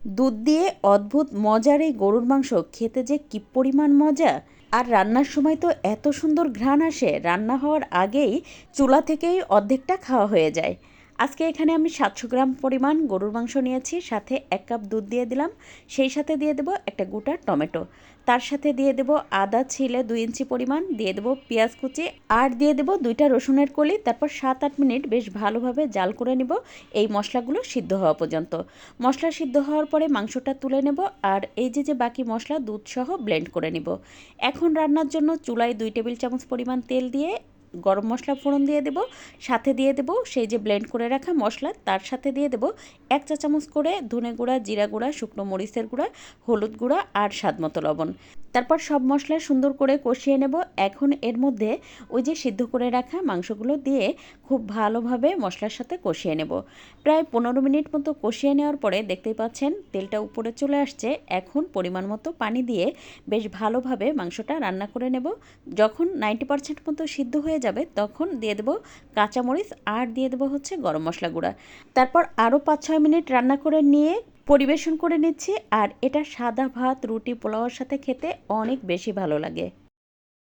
দুধ দিয়ে অদ্ভুত মজার এই গরুর মাংস খেতে যে কি পরিমাণ মজা! আর রান্নার সময় তো এত সুন্দর ঘ্রাণ আসে, রান্না হওয়ার আগেই চুলা থেকেই অর্ধেকটা খাওয়া হয়ে যায়। আজকে এখানে আমি 700 গ্রাম পরিমাণ গরুর মাংস নিয়েছি, সাথে 1 কাপ দুধ দিয়ে দিলাম, সেই সাথে দিয়ে দেবো একটা গোটা টমেটো, তার সাথে দিয়ে দেবো আদা ছিলে 2 ইঞ্চি পরিমাণ, দিয়ে দেবো পেঁয়াজ কুচি, আর দিয়ে দেবো 2টা রসুনের কলি। তারপর 7-8 মিনিট বেশ ভালোভাবে জাল করে নেব এই মশলাগুলো সিদ্ধ হওয়া পর্যন্ত। মশলা সিদ্ধ হওয়ার পরে মাংসটা তুলে নেব, আর এই যে বাকি মশলা দুধ সহ ব্লেন্ড করে নেব। এখন রান্নার জন্য চুলায় 2 টেবিল চামচ পরিমাণ তেল দিয়ে গরম মশলা ফোড়ন দিয়ে দেব, সাথে দিয়ে দেব সেই যে ব্লেন্ড করে রাখা মশলা, তার সাথে দিয়ে দেব 1 চা চামচ করে ধনে গুঁড়া, জিরা গুঁড়া, শুকনো মরিচের গুঁড়া, হলুদ গুঁড়া আর স্বাদমতো লবণ। তারপর সব মশলা সুন্দর করে কষিয়ে নেব। এখন এর মধ্যে ওই যে সিদ্ধ করে রাখা মাংসগুলো দিয়ে খুব ভালোভাবে মশলার সাথে কষিয়ে নেব। প্রায় 15 মিনিট মতো কষিয়ে নেওয়ার পরে দেখতেই পাচ্ছেন তেলটা উপরে চলে আসছে। এখন পরিমাণ মতো পানি দিয়ে বেশ ভালোভাবে মাংসটা রান্না করে নেব। যখন 90% মতো সিদ্ধ হয়ে যাবে তখন দিয়ে দেবো কাঁচামরিচ, আর দিয়ে দেবো হচ্ছে গরম মশলা গুঁড়া। তারপর আরও 5-6 মিনিট রান্না করে নিয়ে পরিবেশন করে নিচ্ছি। আর এটা সাদা ভাত, রুটি, পোলাওয়ের সাথে খেতে অনেক বেশি ভালো লাগে।